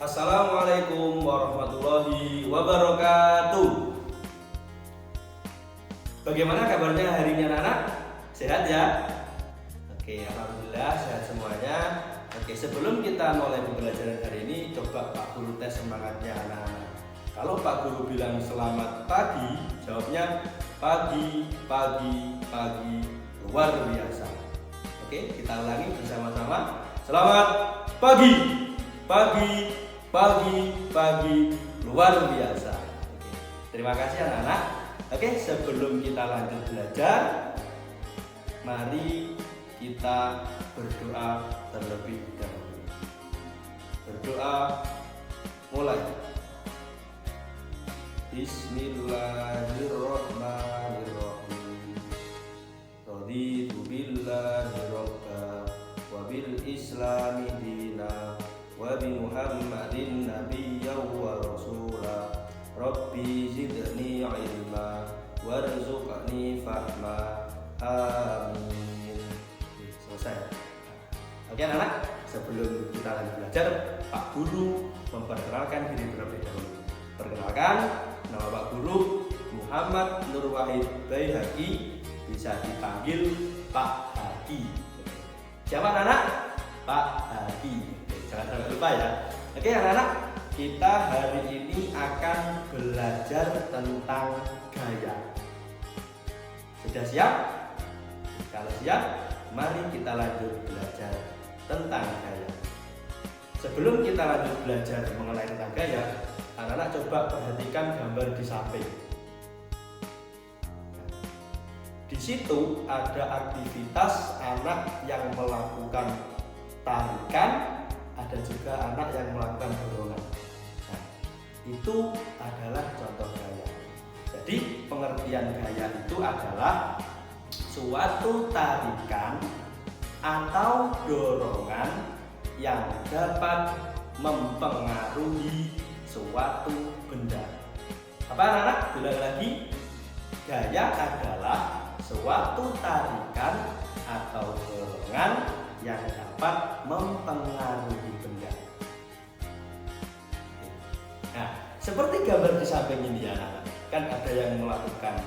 Assalamualaikum warahmatullahi wabarakatuh. Bagaimana kabarnya hari ini anak-anak? Sehat ya? Oke, alhamdulillah sehat semuanya. Oke, sebelum kita mulai pembelajaran hari ini, coba Pak Guru tes semangatnya anak-anak. Kalau Pak Guru bilang selamat pagi, jawabnya pagi, pagi, pagi, luar biasa. Oke, kita ulangi bersama-sama. Selamat pagi, pagi, pagi, pagi, luar biasa. Oke, terima kasih anak-anak. Oke, sebelum kita lanjut belajar, mari kita berdoa terlebih dahulu. Berdoa mulai. Bismillahirrahmanirrahim. Raditu billahi robba wa bil islami dina wa bi Muhammadin nabiyyan wa rasula. Rabbi zidni ilma warzuqni fahma. Amin. Selesai. Oke anak-anak, sebelum kita lanjut belajar, Pak Guru memperkenalkan diri terlebih dahulu. Perkenalkan, nama Pak Guru Muhammad Nur Wahid Baihaqi, bisa dipanggil Pak Haki. Siapa anak-anak? Pak Haki. Jangan sampai lupa ya. Oke anak-anak, kita hari ini akan belajar tentang gaya. Sudah siap? Kalau siap, mari kita lanjut belajar tentang gaya. Sebelum kita lanjut belajar mengenai tentang gaya, anak-anak coba perhatikan gambar di samping. Di situ ada aktivitas anak yang melakukan tarikan, ada juga anak yang melakukan dorongan. Nah, itu adalah contoh gaya. Jadi pengertian gaya itu adalah suatu tarikan atau dorongan yang dapat mempengaruhi suatu benda. Apa anak-anak? Bilang lagi, gaya adalah suatu tarikan atau dorongan yang dapat mempengaruhi benda. Nah, seperti gambar di samping ini ya anak-anak, kan ada yang melakukan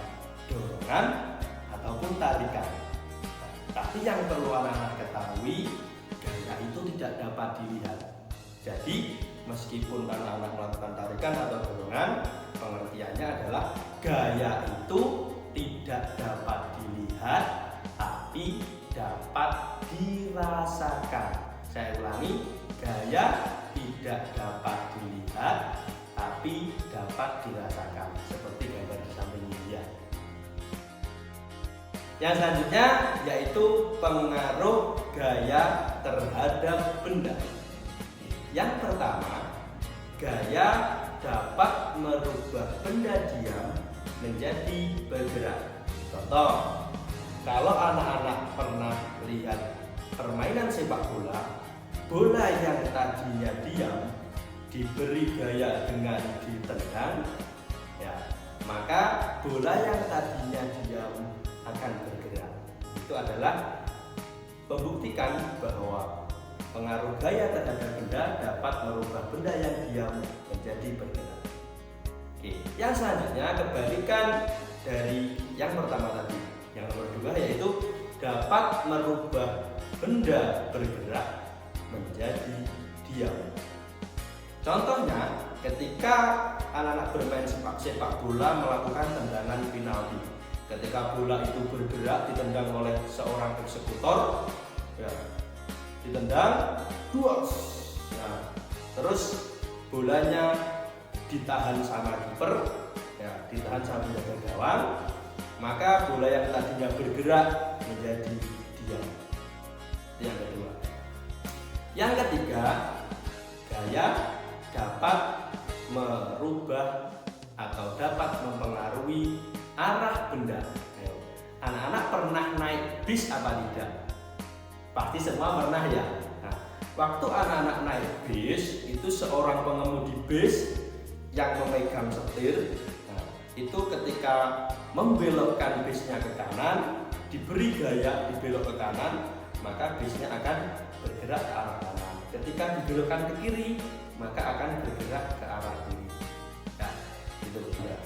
dorongan ataupun tarikan. Tapi yang perlu anak-anak ketahui, gaya itu tidak dapat dilihat. Jadi meskipun anak-anak melakukan tarikan atau dorongan, pengertiannya adalah gaya itu tidak dapat dilihat, tapi dapat dirasakan. Saya ulangi, gaya tidak dapat dilihat, tapi dapat dirasakan. Seperti gambar di samping ini ya. Yang selanjutnya yaitu pengaruh gaya terhadap benda. Yang pertama, gaya dapat merubah benda diam menjadi bergerak. Contoh, kalau anak-anak pernah lihat permainan sepak bola, bola yang tadinya diam diberi gaya dengan ditendang, ya, maka bola yang tadinya diam akan bergerak. Itu adalah membuktikan bahwa pengaruh gaya terhadap benda dapat merubah benda yang diam menjadi bergerak. Oke, yang selanjutnya kebalikan dari yang pertama tadi. Yang nomor 2 yaitu dapat merubah benda bergerak menjadi diam. Contohnya, ketika anak-anak bermain sepak bola melakukan tendangan penalti. Ketika bola itu bergerak ditendang oleh seorang eksekutor, ya, ditendang, duas. Nah, terus bolanya ditahan sama kiper, ya, ditahan sama penjaga gawang, maka bola yang tadinya bergerak menjadi diam. Itu yang kedua. Yang ketiga, gaya dapat merubah atau dapat mempengaruhi arah benda. Ayo, anak-anak pernah naik bis apa tidak? Pasti semua pernah ya. Nah, waktu anak-anak naik bis, itu seorang pengemudi bis yang memegang setir. Nah, itu ketika membelokkan bisnya ke kanan, diberi gaya dibelok ke kanan, maka bisnya akan bergerak ke arah kanan. Ketika dibelokkan ke kiri, maka akan bergerak ke arah kiri. Nah, itu dia.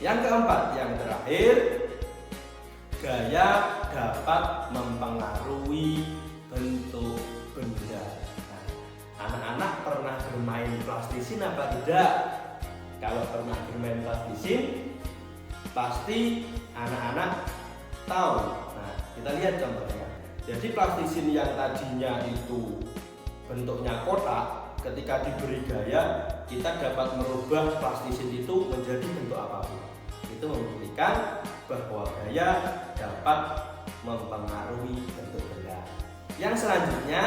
Yang keempat, yang terakhir, gaya dapat mempengaruhi bentuk benda. Nah, anak-anak pernah bermain plastisin apa tidak? Kalau pernah bermain plastisin, pasti anak-anak tahu. Nah, kita lihat contohnya. Jadi plastisin yang tadinya itu bentuknya kotak, ketika diberi gaya, kita dapat merubah plastisin itu menjadi bentuk apapun. Itu membuktikan bahwa gaya dapat mempengaruhi bentuk benda. Yang selanjutnya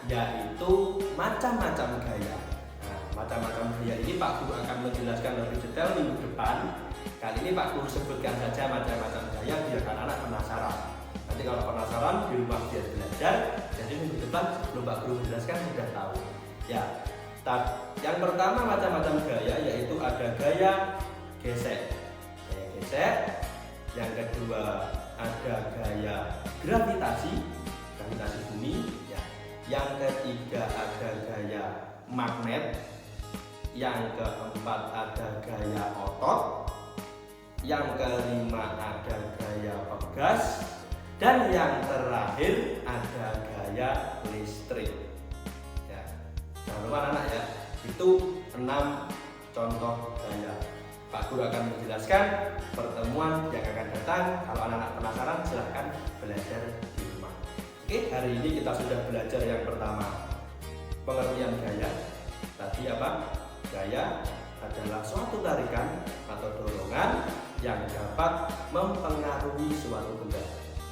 yaitu macam-macam gaya. Nah, macam-macam gaya ini Pak Guru akan menjelaskan lebih detail minggu depan. Kali ini Pak Guru sebutkan saja macam-macam gaya biar anak-anak penasaran. Nanti kalau penasaran di rumah biar belajar. Jadi minggu depan sebelum Pak Guru menjelaskan sudah tahu. Ya, yang pertama macam-macam gaya yaitu ada gaya gesek. Gaya gesek. Yang kedua ada gaya gravitasi bumi. Ya. Yang ketiga ada gaya magnet. Yang keempat ada gaya otot. Yang kelima ada gaya pegas. Dan yang terakhir ada gaya listrik. Ya. Jangan lupa anak ya, itu 6 contoh gaya. Pak Guru akan menjelaskan pertemuan yang akan datang. Kalau anak-anak penasaran silahkan belajar di rumah. Oke, hari ini kita sudah belajar yang pertama, pengertian gaya. Tadi apa? Gaya adalah suatu tarikan atau dorongan yang dapat mempengaruhi suatu benda.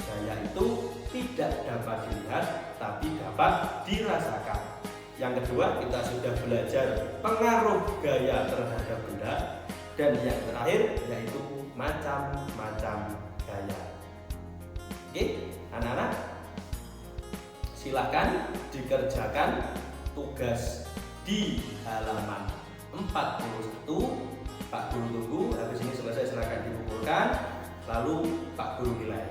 Gaya itu tidak dapat dilihat tapi dapat dirasakan. Yang kedua, kita sudah belajar pengaruh gaya terhadap benda. Dan yang terakhir yaitu macam-macam gaya. Oke, anak-anak, silakan dikerjakan tugas di halaman 41. Pak Guru tunggu. Habis ini selesai silakan dikumpulkan, lalu Pak Guru nilai.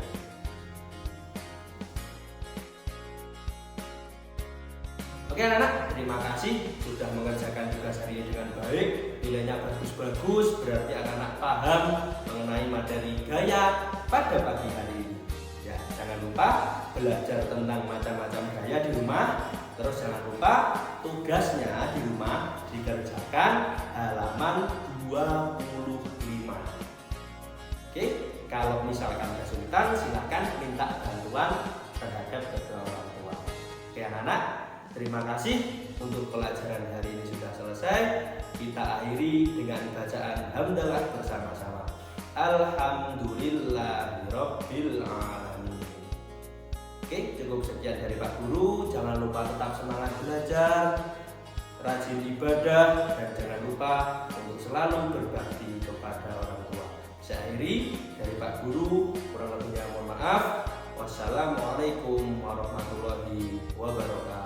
Oke anak-anak, terima kasih sudah mengerjakan tugas hari ini dengan baik. Nilainya bagus-bagus, berarti anak-anak paham mengenai materi gaya pada pagi hari ini. Ya, jangan lupa belajar tentang macam-macam gaya di rumah. Terus jangan lupa tugasnya di rumah dikerjakan halaman 25. Oke, kalau misalkan kesulitan silahkan minta bantuan terhadap kedua orang tua. Oke anak-anak, terima kasih untuk pelajaran hari ini sudah selesai. Kita akhiri dengan bacaan hamdalah bersama-sama. Alhamdulillahirabbil alamin. Oke, cukup sekian dari Pak Guru. Jangan lupa tetap semangat belajar, rajin ibadah, dan jangan lupa untuk selalu berbakti kepada orang tua. Saya akhiri dari Pak Guru, kurang lebihnya mohon maaf. Wassalamualaikum warahmatullahi wabarakatuh.